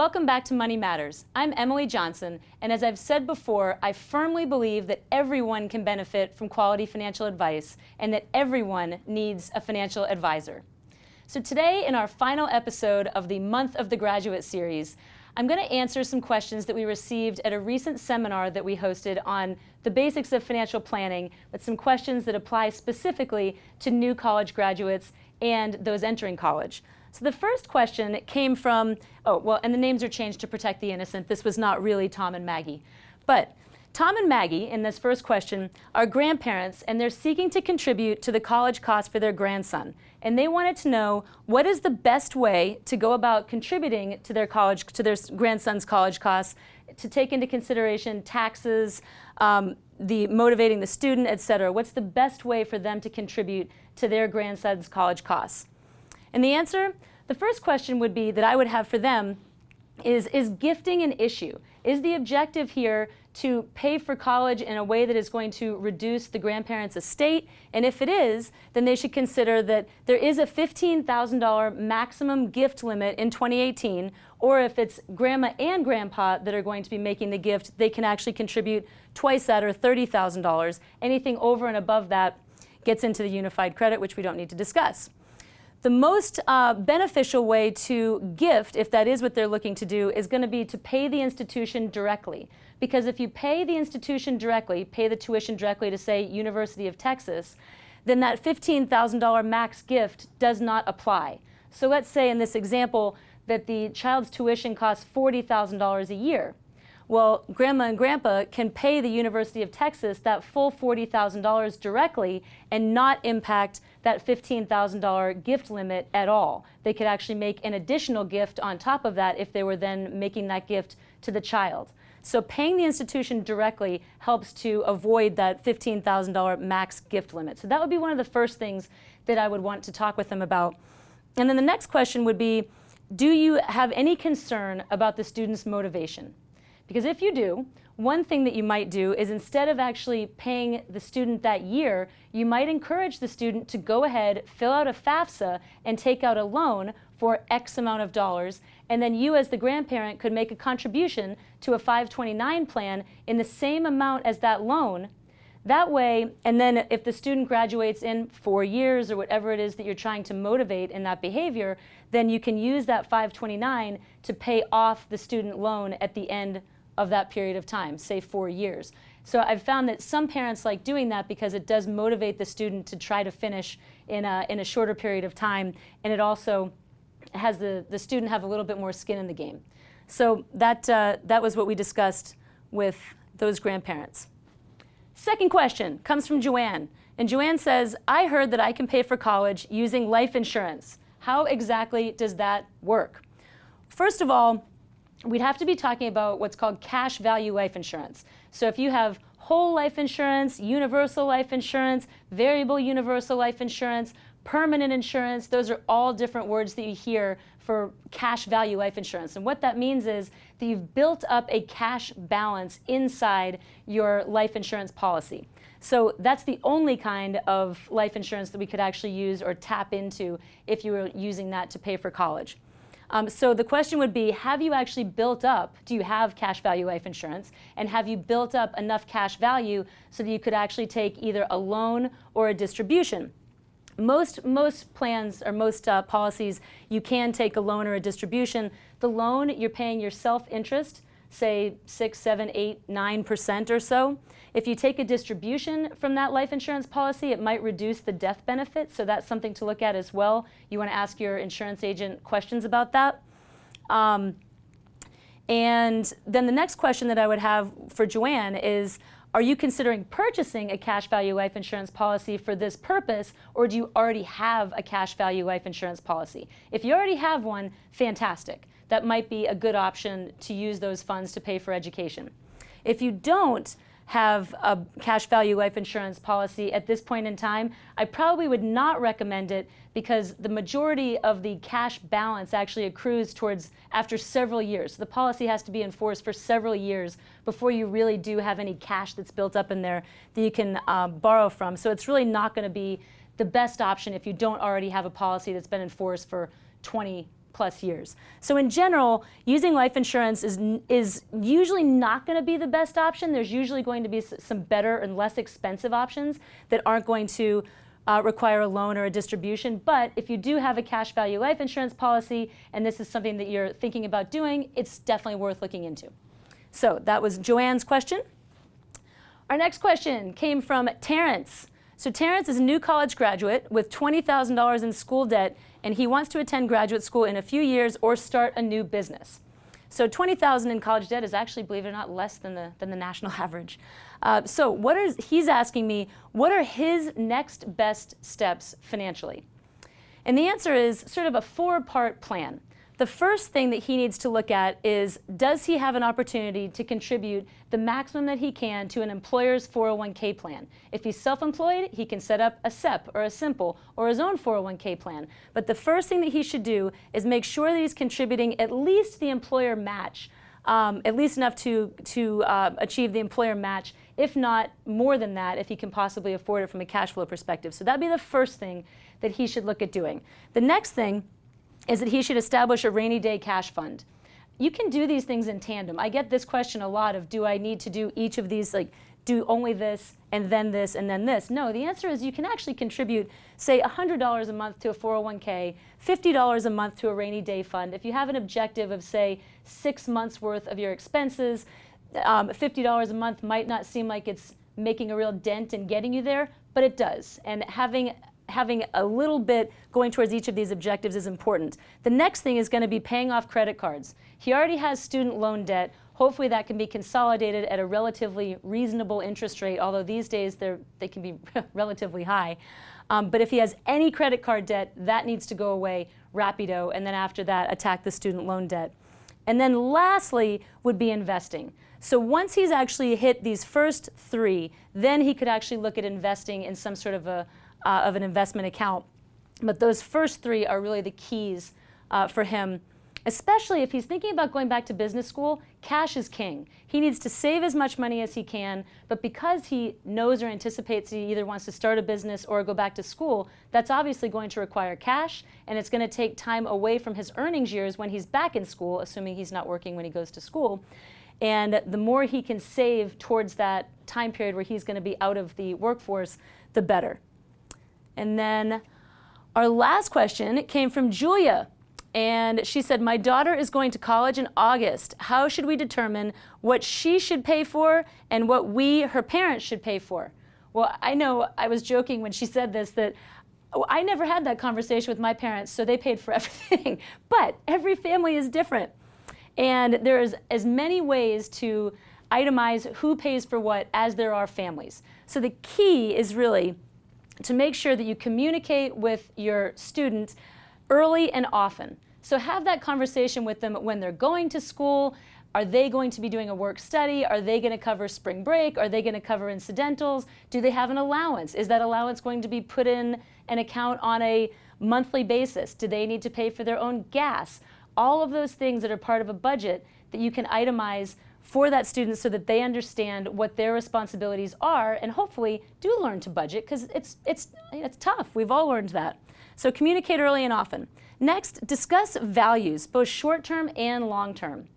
Welcome back to Money Matters. I'm Emily Johnson, and as I've said before, I firmly believe that everyone can benefit from quality financial advice and that everyone needs a financial advisor. So today, in our final episode of the Month of the Graduate series, I'm going to answer some questions that we received at a recent seminar that we hosted on the basics of financial planning, with some questions that apply specifically to new college graduates and those entering college. So the first question came from, and the names are changed to protect the innocent. This was not really Tom and Maggie. But Tom and Maggie, in this first question, are grandparents, and they're seeking to contribute to the college costs for their grandson. And they wanted to know, what is the best way to go about contributing to their grandson's college costs, to take into consideration taxes, the motivating the student, etc. What's the best way for them to contribute to their grandson's college costs? And the answer, the first question would be that I would have for them is gifting an issue? Is the objective here to pay for college in a way that is going to reduce the grandparents' estate? And if it is, then they should consider that there is a $15,000 maximum gift limit in 2018, or if it's grandma and grandpa that are going to be making the gift, they can actually contribute twice that, or $30,000. Anything over and above that gets into the unified credit, which we don't need to discuss. The most beneficial way to gift, if that is what they're looking to do, is going to be to pay the institution directly. Because if you pay the institution directly, pay the tuition directly to, say, University of Texas, then that $15,000 max gift does not apply. So let's say in this example that the child's tuition costs $40,000 a year. Well, grandma and grandpa can pay the University of Texas that full $40,000 directly and not impact that $15,000 gift limit at all. They could actually make an additional gift on top of that if they were then making that gift to the child. So paying the institution directly helps to avoid that $15,000 max gift limit. So that would be one of the first things that I would want to talk with them about. And then the next question would be, do you have any concern about the student's motivation? Because if you do, one thing that you might do is, instead of actually paying the student that year, you might encourage the student to go ahead, fill out a FAFSA, and take out a loan for X amount of dollars, and then you as the grandparent could make a contribution to a 529 plan in the same amount as that loan. That way, and then if the student graduates in 4 years or whatever it is that you're trying to motivate in that behavior, then you can use that 529 to pay off the student loan at the end of that period of time, say 4 years. So I've found that some parents like doing that because it does motivate the student to try to finish in a shorter period of time, and it also has the student have a little bit more skin in the game. So that was what we discussed with those grandparents. Second question comes from Joanne, and Joanne says, I heard that I can pay for college using life insurance. How exactly does that work? First of all, we'd have to be talking about what's called cash value life insurance. So if you have whole life insurance, universal life insurance, variable universal life insurance, permanent insurance, those are all different words that you hear for cash value life insurance. And what that means is that you've built up a cash balance inside your life insurance policy. So that's the only kind of life insurance that we could actually use or tap into if you were using that to pay for college. So the question would be, have you actually built up, do you have cash value life insurance, and have you built up enough cash value so that you could actually take either a loan or a distribution? Most plans or most policies, you can take a loan or a distribution. The loan, you're paying yourself interest, say 6, 7, 8, 9% or so. If you take a distribution from that life insurance policy, it might reduce the death benefit, so that's something to look at as well. You want to ask your insurance agent questions about that. And then the next question that I would have for Joanne is, are you considering purchasing a cash value life insurance policy for this purpose, or do you already have a cash value life insurance policy? If you already have one, fantastic. That might be a good option to use those funds to pay for education. If you don't have a cash value life insurance policy at this point in time, I probably would not recommend it, because the majority of the cash balance actually accrues after several years. So the policy has to be enforced for several years before you really do have any cash that's built up in there that you can borrow from. So it's really not going to be the best option if you don't already have a policy that's been enforced for 20 plus years. So in general, using life insurance is usually not going to be the best option. There's usually going to be some better and less expensive options that aren't going to require a loan or a distribution. But if you do have a cash value life insurance policy and this is something that you're thinking about doing, it's definitely worth looking into. So that was Joanne's question. Our next question came from Terrence. So Terrence is a new college graduate with $20,000 in school debt, and he wants to attend graduate school in a few years or start a new business. So $20,000 in college debt is actually, believe it or not, less than the national average. So he's asking me, what are his next best steps financially? And the answer is sort of a four-part plan. The first thing that he needs to look at is, does he have an opportunity to contribute the maximum that he can to an employer's 401k plan? If he's self-employed, he can set up a SEP or a Simple or his own 401k plan. But the first thing that he should do is make sure that he's contributing at least the employer match, at least enough to achieve the employer match, if not more than that, if he can possibly afford it from a cash flow perspective. So that'd be the first thing that he should look at doing. The next thing is that he should establish a rainy day cash fund. You can do these things in tandem. I get this question a lot of, do I need to do each of these, like do only this and then this and then this? No, the answer is you can actually contribute, say, $100 a month to a 401k, $50 a month to a rainy day fund. If you have an objective of, say, 6 months worth of your expenses, $50 a month might not seem like it's making a real dent in getting you there, but it does. And having a little bit going towards each of these objectives is important. The next thing is going to be paying off credit cards. He already has student loan debt. Hopefully that can be consolidated at a relatively reasonable interest rate, although these days they can be relatively high. But if he has any credit card debt, that needs to go away rapido, and then after that, attack the student loan debt. And then lastly would be investing. So once he's actually hit these first three, then he could actually look at investing in some sort of an investment account. But those first three are really the keys for him, especially if he's thinking about going back to business school. Cash is king. He needs to save as much money as he can, but because he knows or anticipates he either wants to start a business or go back to school, that's obviously going to require cash, and it's going to take time away from his earnings years when he's back in school, assuming he's not working when he goes to school. And the more he can save towards that time period where he's going to be out of the workforce, the better. And then our last question came from Julia. And she said, my daughter is going to college in August. How should we determine what she should pay for and what her parents, should pay for? Well, I know I was joking when she said this that I never had that conversation with my parents, so they paid for everything. But every family is different. And there's as many ways to itemize who pays for what as there are families. So the key is really to make sure that you communicate with your student early and often. So have that conversation with them when they're going to school. Are they going to be doing a work study? Are they going to cover spring break? Are they going to cover incidentals? Do they have an allowance? Is that allowance going to be put in an account on a monthly basis? Do they need to pay for their own gas? All of those things that are part of a budget that you can itemize for that student so that they understand what their responsibilities are and hopefully do learn to budget, because it's tough. We've all learned that. So communicate early and often. Next, discuss values, both short-term and long-term.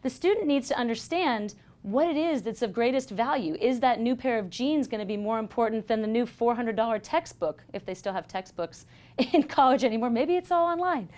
The student needs to understand what it is that's of greatest value. Is that new pair of jeans going to be more important than the new $400 textbook, if they still have textbooks in college anymore? Maybe it's all online.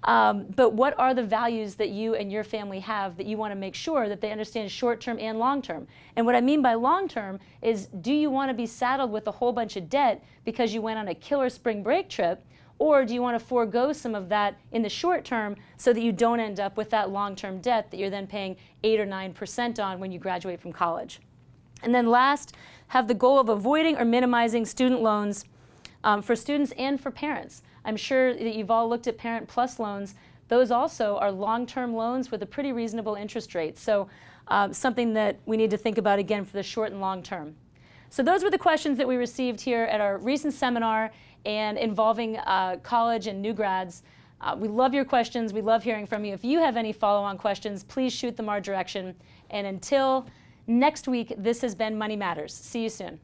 But what are the values that you and your family have that you want to make sure that they understand short-term and long-term? And what I mean by long-term is, do you want to be saddled with a whole bunch of debt because you went on a killer spring break trip? Or do you want to forego some of that in the short term so that you don't end up with that long-term debt that you're then paying 8 or 9% on when you graduate from college? And then last, have the goal of avoiding or minimizing student loans for students and for parents. I'm sure that you've all looked at Parent Plus loans. Those also are long-term loans with a pretty reasonable interest rate. So something that we need to think about again for the short and long term. So those were the questions that we received here at our recent seminar and involving college and new grads. We love your questions. We love hearing from you. If you have any follow-on questions, please shoot them our direction. And until next week, this has been Money Matters. See you soon.